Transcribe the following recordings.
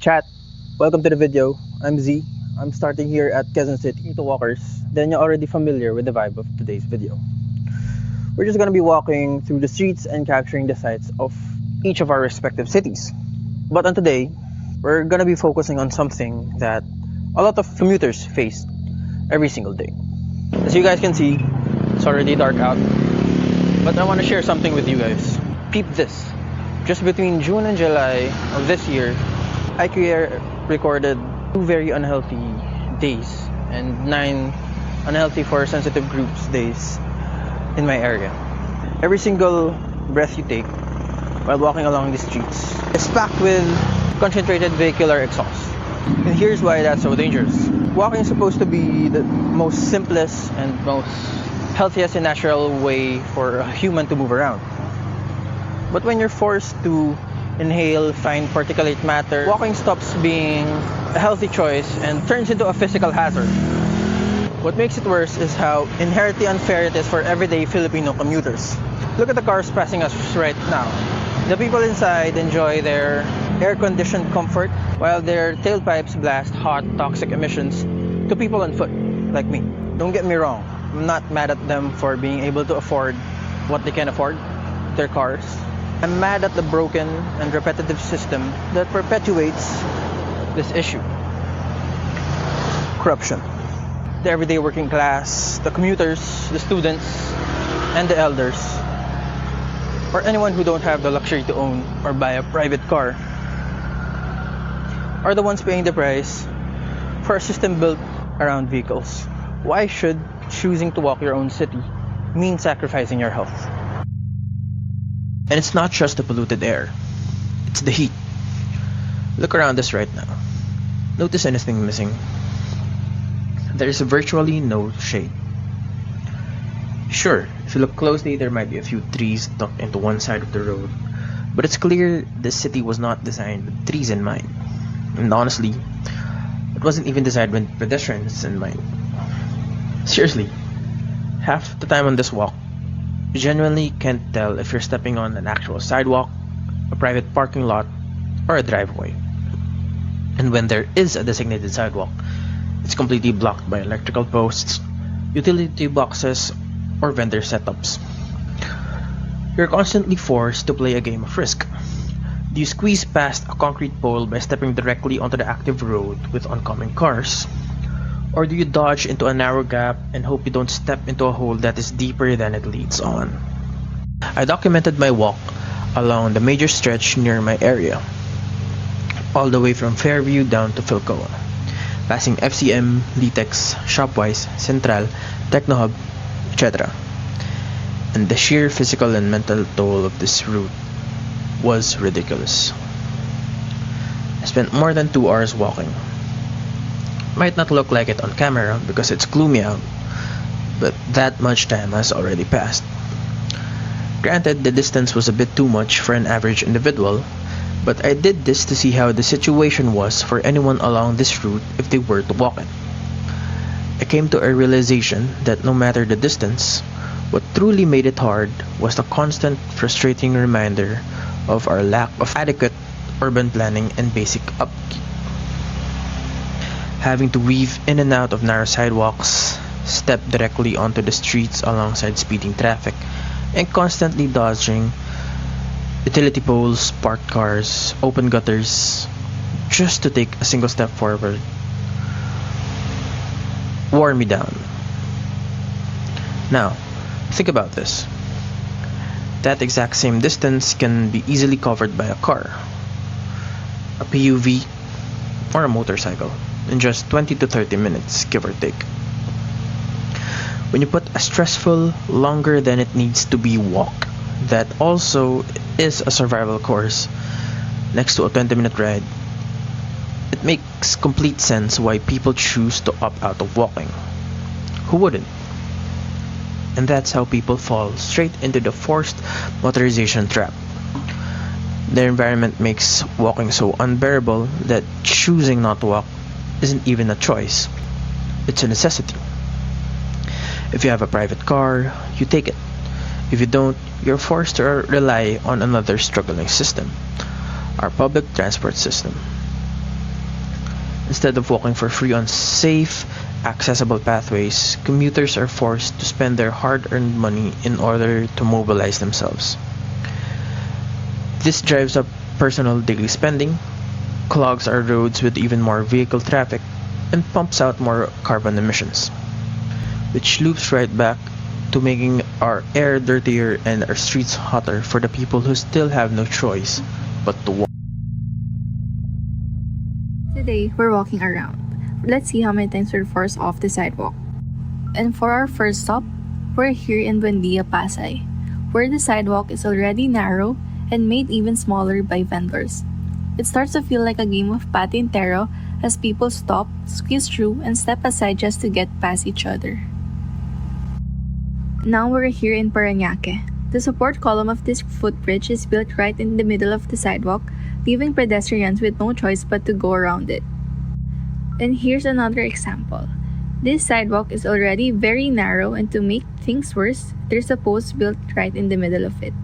Chat, welcome to the video. I'm Z. I'm starting here at Quezon City to walkers. Then you're already familiar with the vibe of today's video. We're just gonna be walking through the streets and capturing the sights of each of our respective cities. But on today, we're gonna be focusing on something that a lot of commuters face every single day. As you guys can see, it's already dark out. But I want to share something with you guys. Peep this. Just between June and July of this year, IQA recorded 2 very unhealthy days and 9 unhealthy for sensitive groups days in my area. Every single breath you take while walking along the streets is packed with concentrated vehicular exhaust. And here's why that's so dangerous. Walking is supposed to be the most simplest and most healthiest and natural way for a human to move around. But when you're forced to inhale fine particulate matter, walking stops being a healthy choice and turns into a physical hazard. What makes it worse is how inherently unfair it is for everyday Filipino commuters. Look at the cars passing us right now. The people inside enjoy their air-conditioned comfort while their tailpipes blast hot, toxic emissions to people on foot, like me. Don't get me wrong, I'm not mad at them for being able to afford what they can afford, their cars. I'm mad at the broken and repetitive system that perpetuates this issue. Corruption. The everyday working class, the commuters, the students, and the elders, or anyone who don't have the luxury to own or buy a private car, are the ones paying the price for a system built around vehicles. Why should choosing to walk your own city mean sacrificing your health? And it's not just the polluted air, it's the heat. Look around us right now. Notice anything missing? There is virtually no shade. Sure, if you look closely, there might be a few trees tucked into one side of the road, but it's clear this city was not designed with trees in mind. And honestly, it wasn't even designed with pedestrians in mind. Seriously, half the time on this walk, you genuinely can't tell if you're stepping on an actual sidewalk, a private parking lot, or a driveway. And when there is a designated sidewalk, it's completely blocked by electrical posts, utility boxes, or vendor setups. You're constantly forced to play a game of risk. Do you squeeze past a concrete pole by stepping directly onto the active road with oncoming cars? Or do you dodge into a narrow gap and hope you don't step into a hole that is deeper than it leads on? I documented my walk along the major stretch near my area, all the way from Fairview down to Philcoa, passing FCM, Litex, Shopwise, Central, Technohub, etc. And the sheer physical and mental toll of this route was ridiculous. I spent more than 2 hours walking. Might not look like it on camera because it's gloomy out, but that much time has already passed. Granted, the distance was a bit too much for an average individual, but I did this to see how the situation was for anyone along this route if they were to walk it. I came to a realization that no matter the distance, what truly made it hard was the constant, frustrating reminder of our lack of adequate urban planning and basic upkeep. Having to weave in and out of narrow sidewalks, step directly onto the streets alongside speeding traffic, and constantly dodging utility poles, parked cars, open gutters, just to take a single step forward, wore me down. Now, think about this. That exact same distance can be easily covered by a car, a PUV, or a motorcycle in just 20 to 30 minutes, give or take. When you put a stressful, longer than it needs to be walk that also is a survival course next to a 20-minute ride, it makes complete sense why people choose to opt out of walking. Who wouldn't? And that's how people fall straight into the forced motorization trap. The environment makes walking so unbearable that choosing not to walk isn't even a choice. It's a necessity. If you have a private car, you take it. If you don't, you're forced to rely on another struggling system, our public transport system. Instead of walking for free on safe, accessible pathways, commuters are forced to spend their hard-earned money in order to mobilize themselves. This drives up personal daily spending, clogs our roads with even more vehicle traffic, and pumps out more carbon emissions, which loops right back to making our air dirtier and our streets hotter for the people who still have no choice but to walk. Today, we're walking around. Let's see how many times we're forced off the sidewalk. And for our first stop, we're here in Buendia, Pasay, where the sidewalk is already narrow and made even smaller by vendors. It starts to feel like a game of patintero as people stop, squeeze through, and step aside just to get past each other. Now we're here in Parañaque. The support column of this footbridge is built right in the middle of the sidewalk, leaving pedestrians with no choice but to go around it. And here's another example. This sidewalk is already very narrow, and to make things worse, there's a post built right in the middle of it.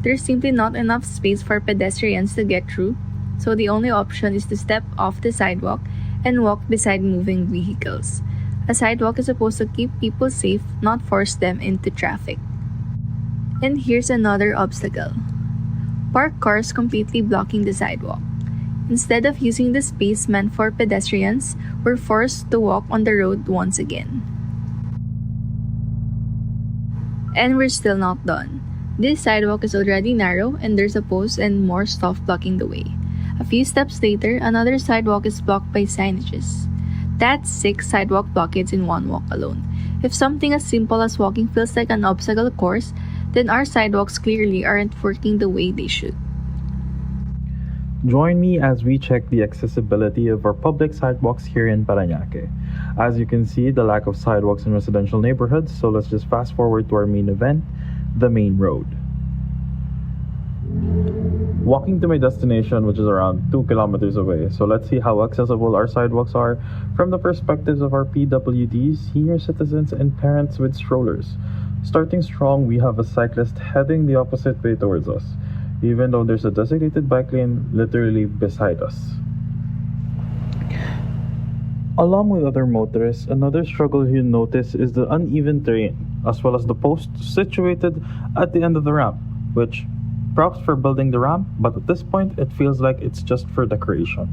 There's simply not enough space for pedestrians to get through, so the only option is to step off the sidewalk and walk beside moving vehicles. A sidewalk is supposed to keep people safe, not force them into traffic. And here's another obstacle. Parked cars completely blocking the sidewalk. Instead of using the space meant for pedestrians, we're forced to walk on the road once again. And we're still not done. This sidewalk is already narrow and there's a post and more stuff blocking the way. A few steps later, another sidewalk is blocked by signages. That's 6 sidewalk blockades in one walk alone. If something as simple as walking feels like an obstacle course, then our sidewalks clearly aren't working the way they should. Join me as we check the accessibility of our public sidewalks here in Parañaque. As you can see, the lack of sidewalks in residential neighborhoods, so let's just fast forward to our main event, the main road. Walking to my destination, which is around 2 kilometers away, so let's see how accessible our sidewalks are from the perspectives of our PWDs, senior citizens, and parents with strollers. Starting strong, we have a cyclist heading the opposite way towards us, even though there's a designated bike lane literally beside us. Along with other motorists, another struggle you notice is the uneven terrain, as well as the post situated at the end of the ramp, which, props for building the ramp, but at this point it feels like it's just for decoration.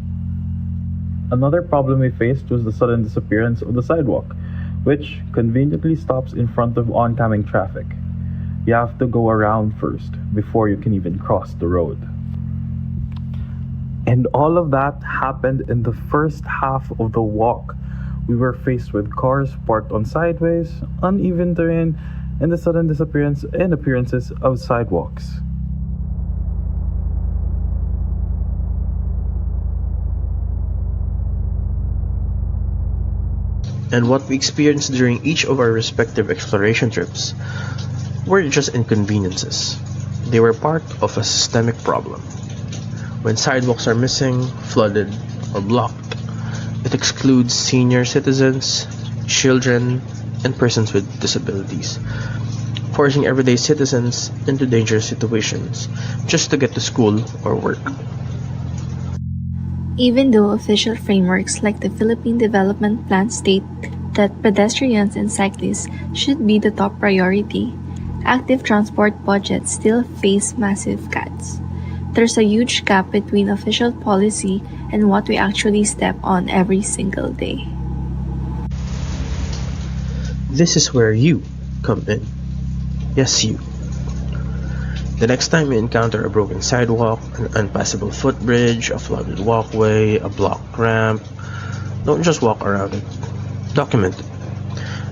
Another problem we faced was the sudden disappearance of the sidewalk, which conveniently stops in front of oncoming traffic. You have to go around first before you can even cross the road. And all of that happened in the first half of the walk. We were faced with cars parked on sideways, uneven terrain, and the sudden disappearance and appearances of sidewalks. And what we experienced during each of our respective exploration trips weren't just inconveniences. They were part of a systemic problem. When sidewalks are missing, flooded, or blocked, it excludes senior citizens, children, and persons with disabilities, forcing everyday citizens into dangerous situations just to get to school or work. Even though official frameworks like the Philippine Development Plan state that pedestrians and cyclists should be the top priority, active transport budgets still face massive cuts. There's a huge gap between official policy and what we actually step on every single day. This is where you come in. Yes, you. The next time you encounter a broken sidewalk, an unpassable footbridge, a flooded walkway, a blocked ramp, don't just walk around it. Document it.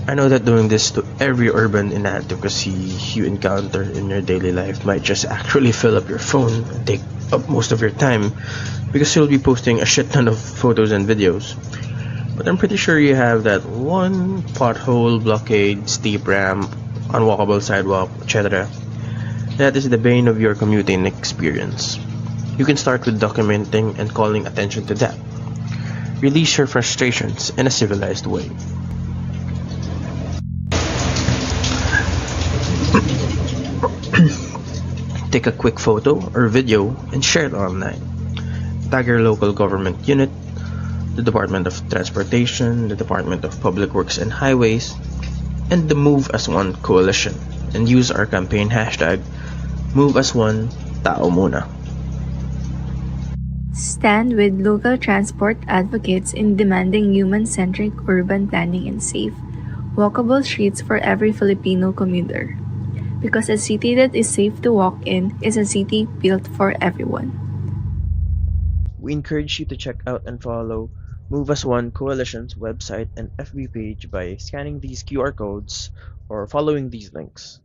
I know that doing this to every urban inadequacy you encounter in your daily life might just actually fill up your phone and take up most of your time because you'll be posting a shit ton of photos and videos. But I'm pretty sure you have that one pothole, blockade, steep ramp, unwalkable sidewalk, etc. That is the bane of your commuting experience. You can start with documenting and calling attention to that. Release your frustrations in a civilized way. Take a quick photo or video and share it online. Tag your local government unit, the Department of Transportation, the Department of Public Works and Highways, and the Move as One coalition, and use our campaign hashtag #MoveAsOne Tao Muna. Stand with local transport advocates in demanding human-centric urban planning and safe, walkable streets for every Filipino commuter. Because a city that is safe to walk in is a city built for everyone. We encourage you to check out and follow Move as One Coalition's website and FB page by scanning these QR codes or following these links.